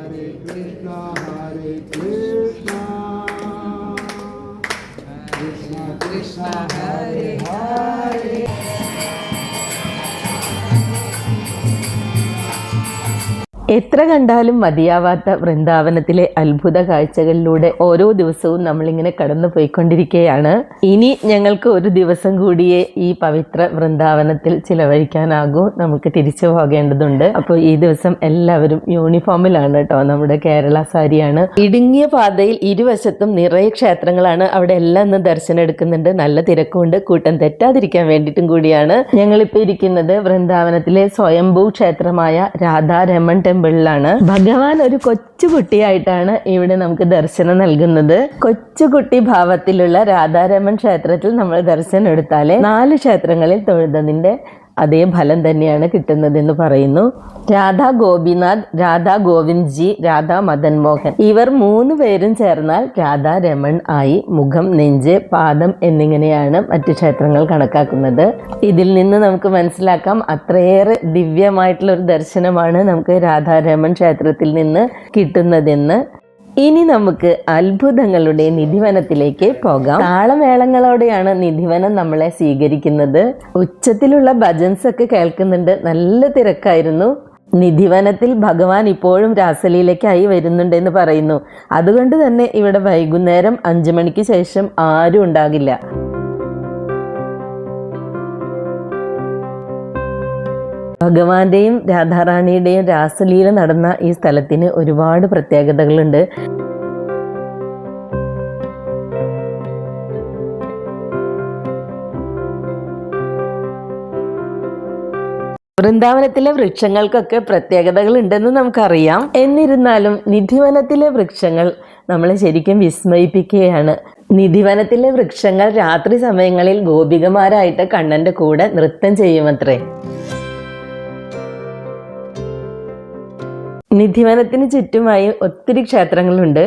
Hare Krishna, Krishna Krishna Hare Hare. എത്ര കണ്ടാലും മതിയാവാത്ത വൃന്ദാവനത്തിലെ അത്ഭുത കാഴ്ചകളിലൂടെ ഓരോ ദിവസവും നമ്മളിങ്ങനെ കടന്നു പോയിക്കൊണ്ടിരിക്കുകയാണ്. ഇനി ഞങ്ങൾക്ക് ഒരു ദിവസം കൂടിയേ ഈ പവിത്ര വൃന്ദാവനത്തിൽ ചിലവഴിക്കാനാകൂ. നമുക്ക് തിരിച്ചു പോകേണ്ടതുണ്ട്. അപ്പോൾ ഈ ദിവസം എല്ലാവരും യൂണിഫോമിലാണ് കേട്ടോ. നമ്മുടെ കേരള സാരിയാണ്. ഇടുങ്ങിയ പാതയിൽ ഇരുവശത്തും നിറയെ ക്ഷേത്രങ്ങളാണ്. അവിടെ എല്ലാം ഇന്ന് ദർശനം എടുക്കുന്നുണ്ട്. നല്ല തിരക്കുണ്ട്. കൂട്ടം തെറ്റാതിരിക്കാൻ വേണ്ടിയിട്ടും കൂടിയാണ് ഞങ്ങളിപ്പോൾ ഇരിക്കുന്നത് വൃന്ദാവനത്തിലെ സ്വയംഭൂ ക്ഷേത്രമായ രാധാരമൺ ടെമ്പിളിലാണ്. ഭഗവാൻ ഒരു കൊച്ചുകുട്ടിയായിട്ടാണ് ഇവിടെ നമുക്ക് ദർശനം നൽകുന്നത്. കൊച്ചുകുട്ടി ഭാവത്തിലുള്ള രാധാരമൺ ക്ഷേത്രത്തിൽ നമ്മൾ ദർശനം എടുത്താലേ 4 ക്ഷേത്രങ്ങളിൽ തൊഴുതതിന്റെ അതേ ഫലം തന്നെയാണ് കിട്ടുന്നതെന്ന് പറയുന്നു. രാധാ ഗോപിനാഥ്, രാധാ ഗോവിന്ദ് ജി, രാധാ മദൻ മോഹൻ ഇവർ 3 പേരും ചേർന്നാൽ രാധാ രമൺ ആയി. മുഖം, നെഞ്ച്, പാദം എന്നിങ്ങനെയാണ് മറ്റു ക്ഷേത്രങ്ങൾ കണക്കാക്കുന്നത്. ഇതിൽ നിന്ന് നമുക്ക് മനസ്സിലാക്കാം അത്രയേറെ ദിവ്യമായിട്ടുള്ള ഒരു ദർശനമാണ് നമുക്ക് രാധാരമൺ ക്ഷേത്രത്തിൽ നിന്ന് കിട്ടുന്നതെന്ന്. ഇനി നമുക്ക് അത്ഭുതങ്ങളുടെ നിധിവനത്തിലേക്ക് പോകാം. താളമേളങ്ങളോടെയാണ് നിധിവനം നമ്മളെ സ്വീകരിക്കുന്നത്. ഉച്ചത്തിലുള്ള ഭജൻസ് ഒക്കെ കേൾക്കുന്നുണ്ട്. നല്ല തിരക്കായിരുന്നു. നിധിവനത്തിൽ ഭഗവാൻ ഇപ്പോഴും രാസലീലയ്ക്കായി വരുന്നുണ്ടെന്ന് പറയുന്നു. അതുകൊണ്ട് തന്നെ ഇവിടെ വൈകുന്നേരം 5 മണിക്ക് ശേഷം ആരും ഉണ്ടാകില്ല. ഭഗവാന്റെയും രാധാറാണിയുടെയും രാസലീല നടന്ന ഈ സ്ഥലത്തിന് ഒരുപാട് പ്രത്യേകതകളുണ്ട്. വൃന്ദാവനത്തിലെ വൃക്ഷങ്ങൾക്കൊക്കെ പ്രത്യേകതകൾ ഉണ്ടെന്ന് നമുക്കറിയാം. എന്നിരുന്നാലും നിധിവനത്തിലെ വൃക്ഷങ്ങൾ നമ്മളെ ശരിക്കും വിസ്മയിപ്പിക്കുകയാണ്. നിധിവനത്തിലെ വൃക്ഷങ്ങൾ രാത്രി സമയങ്ങളിൽ ഗോപികമാരായിട്ട് കണ്ണന്റെ കൂടെ നൃത്തം ചെയ്യുമത്രേ. നിധിവനത്തിന് ചുറ്റുമായി ഒത്തിരി ക്ഷേത്രങ്ങളുണ്ട്.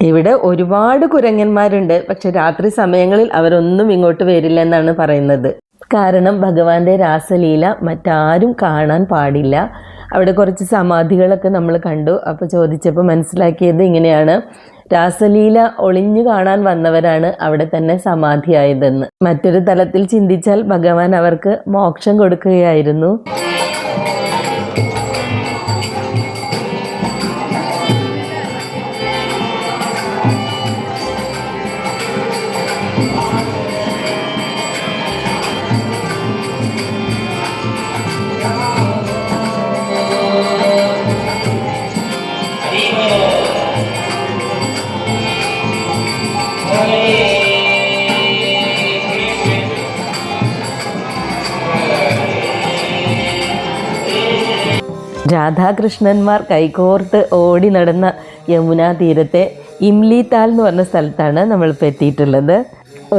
ഇവിടെ ഒരുപാട് കുരങ്ങന്മാരുണ്ട്. പക്ഷെ രാത്രി സമയങ്ങളിൽ അവരൊന്നും ഇങ്ങോട്ട് വരില്ല എന്നാണ് പറയുന്നത്. കാരണം ഭഗവാന്റെ രാസലീല മറ്റാരും കാണാൻ പാടില്ല. അവിടെ കുറച്ച് സമാധികളൊക്കെ നമ്മൾ കണ്ടു. അപ്പോൾ ചോദിച്ചപ്പോൾ മനസ്സിലാക്കിയത് ഇങ്ങനെയാണ്. രാസലീല ഒളിഞ്ഞു കാണാൻ വന്നവരാണ് അവിടെ തന്നെ സമാധിയായതെന്ന്. മറ്റൊരു തലത്തിൽ ചിന്തിച്ചാൽ ഭഗവാൻ അവർക്ക് മോക്ഷം കൊടുക്കുകയായിരുന്നു. രാധാകൃഷ്ണന്മാർ കൈകോർത്ത് ഓടി നടന്ന യമുനാ തീരത്തെ ഇംലി താൽ എന്ന് പറഞ്ഞ സ്ഥലത്താണ് നമ്മളിപ്പോൾ എത്തിയിട്ടുള്ളത്.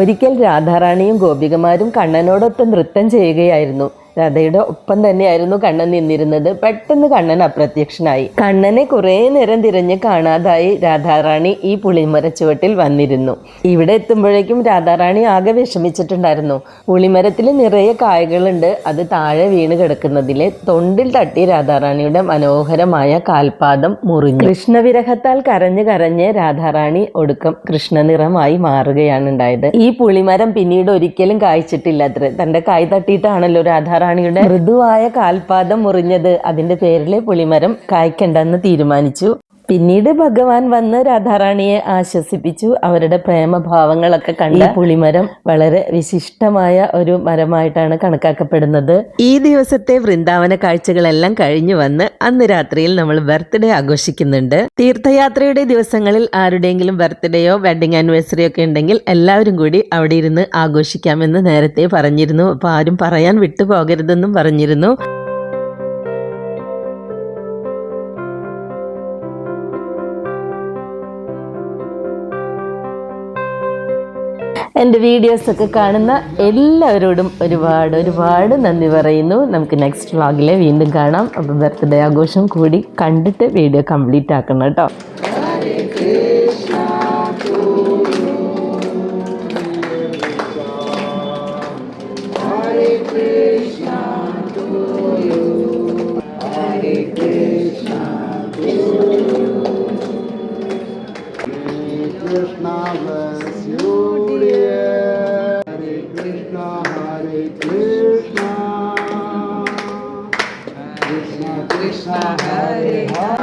ഒരിക്കൽ രാധാറാണിയും ഗോപികമാരും കണ്ണനോടൊപ്പം നൃത്തം ചെയ്യുകയായിരുന്നു. രാധയുടെ ഒപ്പം തന്നെയായിരുന്നു കണ്ണൻ നിന്നിരുന്നത്. പെട്ടെന്ന് കണ്ണൻ അപ്രത്യക്ഷനായി. കണ്ണനെ കുറേ നേരം തിരഞ്ഞ് കാണാതായി രാധാറാണി ഈ പുളിമരച്ചുവട്ടിൽ വന്നിരുന്നു. ഇവിടെ എത്തുമ്പോഴേക്കും രാധാറാണി ആകെ വിഷമിച്ചിട്ടുണ്ടായിരുന്നു. പുളിമരത്തിൽ നിറയെ കായകളുണ്ട്. അത് താഴെ വീണ് കിടക്കുന്നതിലെ തൊണ്ടിൽ തട്ടി രാധാറാണിയുടെ മനോഹരമായ കാൽപാദം മുറിഞ്ഞു. കൃഷ്ണവിരഹത്താൽ കരഞ്ഞ് കരഞ്ഞ് രാധാറാണി ഒടുക്കം കൃഷ്ണനിറമായി മാറുകയാണ് ഉണ്ടായത്. ഈ പുളിമരം പിന്നീട് ഒരിക്കലും കായ്ച്ചിട്ടില്ല അത്രേ. തന്റെ കൈ തട്ടിയിട്ടാണല്ലോ രാധാറാണിയുടെ മൃദുവായ കാൽപാദം മുറിഞ്ഞത്. അതിന്റെ പേരിലെ പുളിമരം കായ്ക്കണ്ടെന്ന് തീരുമാനിച്ചു. പിന്നീട് ഭഗവാൻ വന്ന് രാധാറാണിയെ ആശ്വസിപ്പിച്ചു. അവരുടെ പ്രേമഭാവങ്ങളൊക്കെ കണ്ട് പുളിമരം വളരെ വിശിഷ്ടമായ ഒരു മരമായിട്ടാണ് കണക്കാക്കപ്പെടുന്നത്. ഈ ദിവസത്തെ വൃന്ദാവന കാഴ്ചകളെല്ലാം കഴിഞ്ഞു വന്ന് അന്ന് രാത്രിയിൽ നമ്മൾ ബർത്ത്ഡേ ആഘോഷിക്കുന്നുണ്ട്. തീർത്ഥയാത്രയുടെ ദിവസങ്ങളിൽ ആരുടെയെങ്കിലും ബർത്ത്ഡേയോ വെഡിങ് ആനിവേഴ്സറിയോ ഒക്കെ ഉണ്ടെങ്കിൽ എല്ലാവരും കൂടി അവിടെ ഇരുന്ന് ആഘോഷിക്കാമെന്ന് നേരത്തെ പറഞ്ഞിരുന്നു. അപ്പോൾ ആരും പറയാൻ വിട്ടുപോകരുതെന്നും പറഞ്ഞിരുന്നു. എൻ്റെ വീഡിയോസൊക്കെ കാണുന്ന എല്ലാവരോടും ഒരുപാട് നന്ദി പറയുന്നു. നമുക്ക് നെക്സ്റ്റ് വ്ളോഗിൽ വീണ്ടും കാണാം. അപ്പോൾ ബർത്ത്ഡേ ആഘോഷം കൂടി കണ്ടിട്ട് വീഡിയോ കംപ്ലീറ്റ് ആക്കണം കേട്ടോ. Krishna bless you, dear. Hare Krishna, Krishna Krishna, Hare Hare.